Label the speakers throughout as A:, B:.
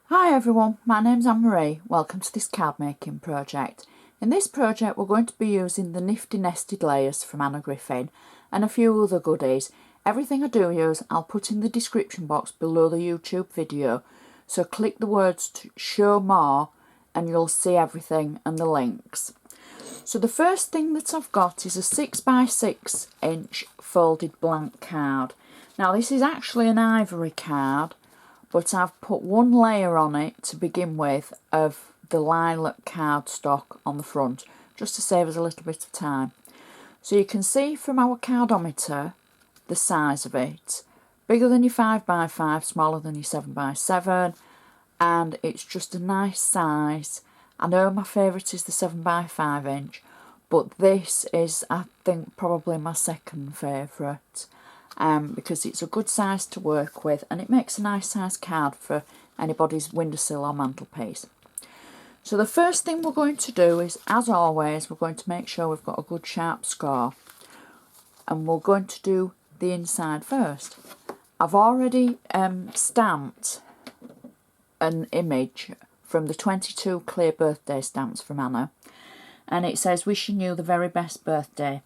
A: Hi everyone, my name's Anne-Marie. Welcome to this card making project. In this project we're going to be using the Nifty nested layers from Anna Griffin and a few other goodies. Everything I do use I'll put in the description box below the YouTube video, so click the words to show more and you'll see everything and the links. So the first thing that I've got is a 6x6 inch folded blank card. Now this is actually an ivory card, but I've put one layer on it to begin with of the lilac cardstock on the front, just to save us a little bit of time. So you can see from our cardometer the size of it. Bigger than your 5x5, smaller than your 7x7, and it's just a nice size. I know my favourite is the 7x5 inch, but this is, I think, probably my second favourite. Because it's a good size to work with and it makes a nice size card for anybody's windowsill or mantelpiece. So the first thing we're going to do is, as always, we're going to make sure we've got a good sharp score, and we're going to do the inside first. I've already stamped an image from the 22 clear birthday stamps from Anna, and it says wishing you the very best birthday.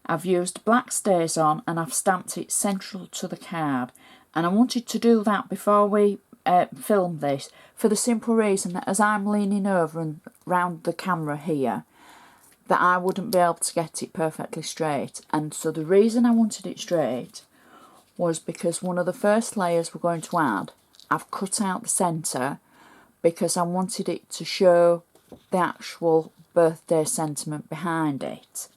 A: I've used black stays on and I've stamped it central to the card, and I wanted to do that before we filmed this for the simple reason that as I'm leaning over and round the camera here, that I wouldn't be able to get it perfectly straight. And so the reason I wanted it straight was because one of the first layers we're going to add, I've cut out the centre because I wanted it to show the actual birthday sentiment behind it.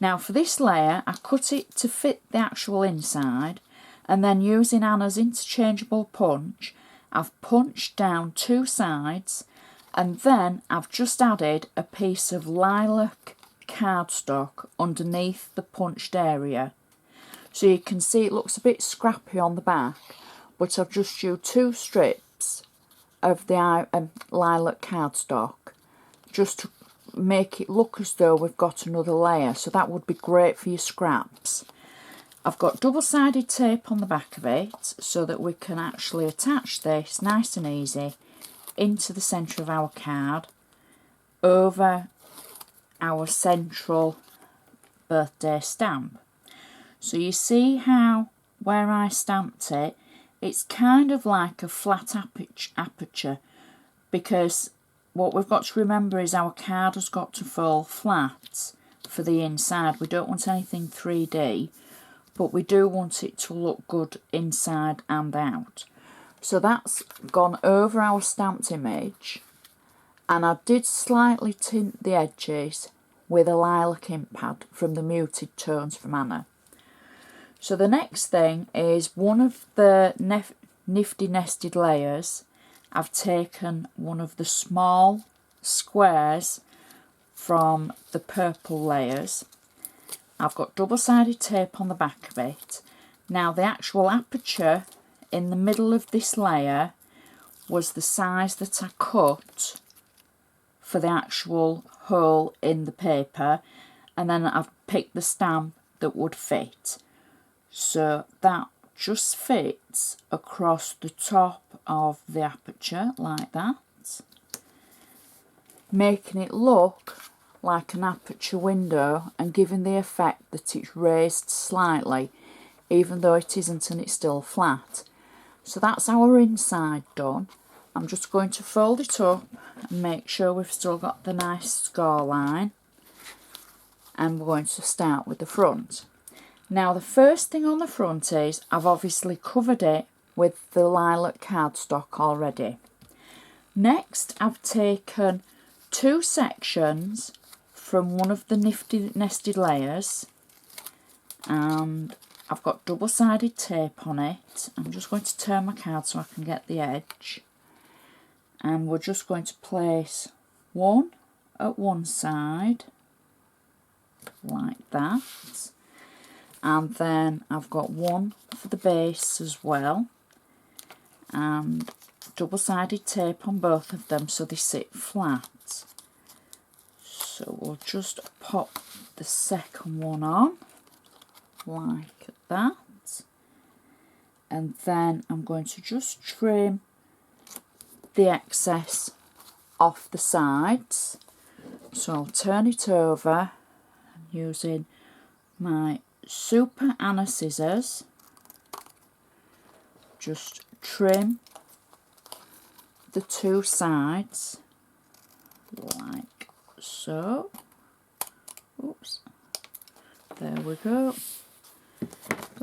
A: Now for this layer, I cut it to fit the actual inside, and then using Anna's interchangeable punch, I've punched down two sides, and then I've just added a piece of lilac cardstock underneath the punched area. So you can see it looks a bit scrappy on the back, but I've just used two strips of the lilac cardstock just to make it look as though we've got another layer, so that would be great for your scraps. I've got double-sided tape on the back of it so that we can actually attach this nice and easy into the centre of our card over our central birthday stamp. So you see how where I stamped it, it's kind of like a flat aperture, because what we've got to remember is our card has got to fall flat for the inside. We don't want anything 3D, but we do want it to look good inside and out. So that's gone over our stamped image, and I did slightly tint the edges with a lilac ink pad from the Muted Tones from Anna. So the next thing is one of the Nifty nested layers. I've taken one of the small squares from the purple layers. I've got double-sided tape on the back of it. Now the actual aperture in the middle of this layer was the size that I cut for the actual hole in the paper, and then I've picked the stamp that would fit. So that just fits across the top of the aperture like that, making it look like an aperture window and giving the effect that it's raised slightly even though it isn't, and it's still flat. So that's our inside done. I'm just going to fold it up and make sure we've still got the nice score line, and we're going to start with the front. Now the first thing on the front is I've obviously covered it with the lilac cardstock already. Next I've taken two sections from one of the Nifty nested layers, and I've got double-sided tape on it. I'm just going to turn my card so I can get the edge, and we're just going to place one at one side like that. And then I've got one for the base as well, and double-sided tape on both of them so they sit flat. So we'll just pop the second one on like that, and then I'm going to just trim the excess off the sides. So I'll turn it over using my Super Anna scissors. Just trim the two sides like so. Oops. There we go.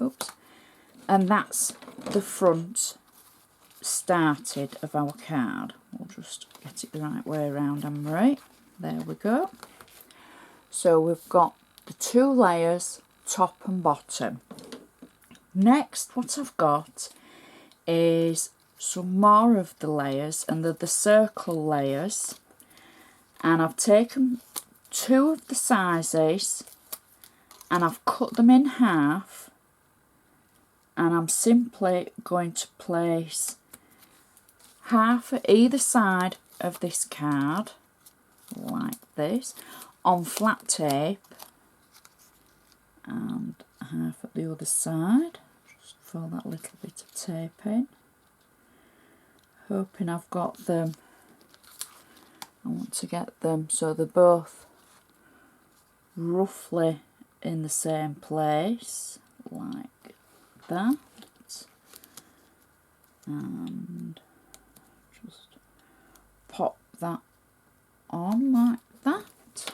A: Oops. And that's the front started of our card. We'll just get it the right way around, Anne-Marie. There we go. So we've got the two layers, top and bottom. Next, what I've got is some more of the layers, and they're the circle layers. And I've taken two of the sizes and I've cut them in half, and I'm simply going to place half at either side of this card like this on flat tape, and half at the other side. Just fill that little bit of tape in, hoping I've got them. I want to get them so they're both roughly in the same place like that, and just pop that on like that.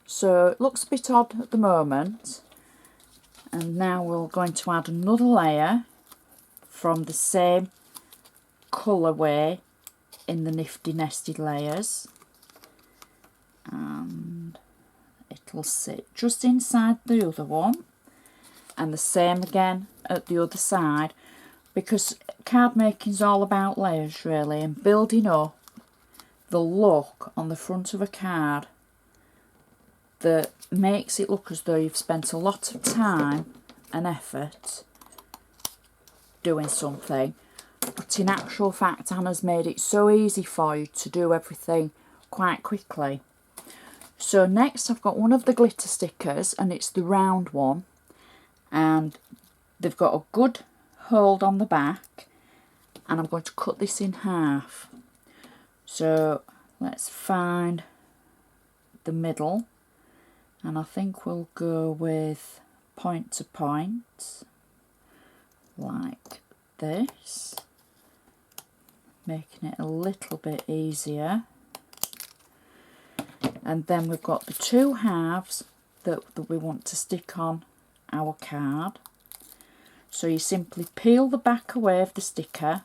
A: So it looks a bit odd at the moment, and now we're going to add another layer from the same colourway in the Nifty nested layers, and it'll sit just inside the other one, and the same again at the other side, because card making is all about layers really, and building up the look on the front of a card that makes it look as though you've spent a lot of time and effort doing something, but in actual fact Anna's made it so easy for you to do everything quite quickly. So next I've got one of the glitter stickers, and it's the round one, and they've got a good hold on the back, and I'm going to cut this in half. So let's find the middle, and I think we'll go with point to point like this, making it a little bit easier. And then we've got the two halves that we want to stick on our card. So you simply peel the back away of the sticker,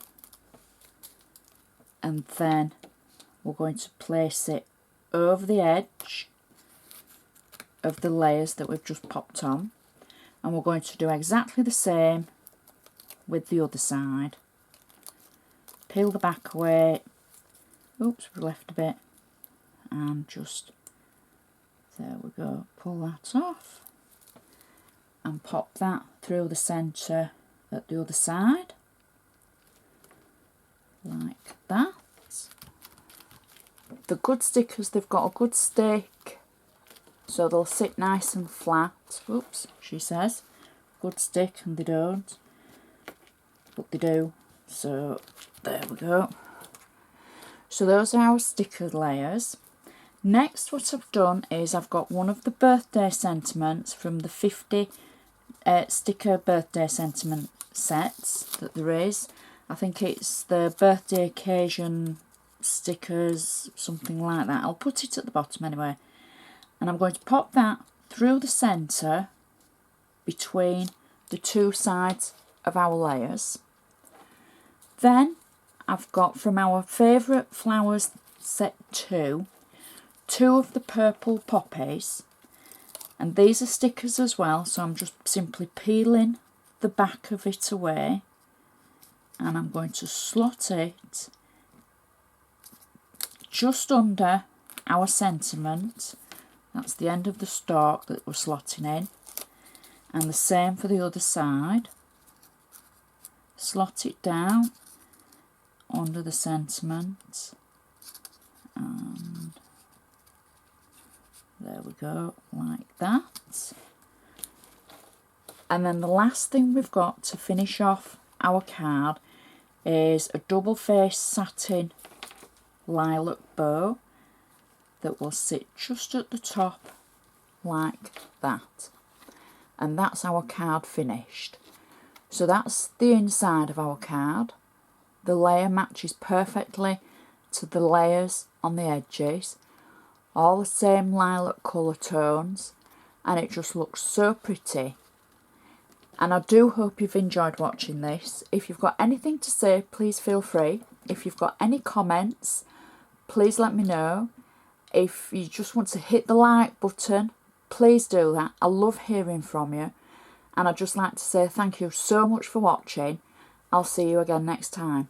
A: and then we're going to place it over the edge of the layers that we've just popped on, and we're going to do exactly the same with the other side. Peel the back away, oops, we left a bit, and just, there we go, pull that off and pop that through the centre at the other side like that. The good stickers, they've got a good stick, so they'll sit nice and flat. Oops, she says good stick, and they don't, but they do. So there we go. So those are our sticker layers. Next, what I've done is I've got one of the birthday sentiments from the 50 sticker birthday sentiment sets that there is. I think it's the birthday occasion stickers, something like that. I'll put it at the bottom anyway. And I'm going to pop that through the centre between the two sides of our layers. Then I've got from our favourite flowers set 2 of the purple poppies, and these are stickers as well, so I'm just simply peeling the back of it away, and I'm going to slot it just under our sentiment. That's the end of the stalk that we're slotting in, and the same for the other side. Slot it down under the sentiment, and there we go, like that. And then the last thing we've got to finish off our card is a double-faced satin lilac bow that will sit just at the top like that. And that's our card finished. So that's the inside of our card. The layer matches perfectly to the layers on the edges. All the same lilac colour tones, and it just looks so pretty. And I do hope you've enjoyed watching this. If you've got anything to say, please feel free. If you've got any comments, please let me know. If you just want to hit the like button, please do that. I love hearing from you. And I'd just like to say thank you so much for watching. I'll see you again next time.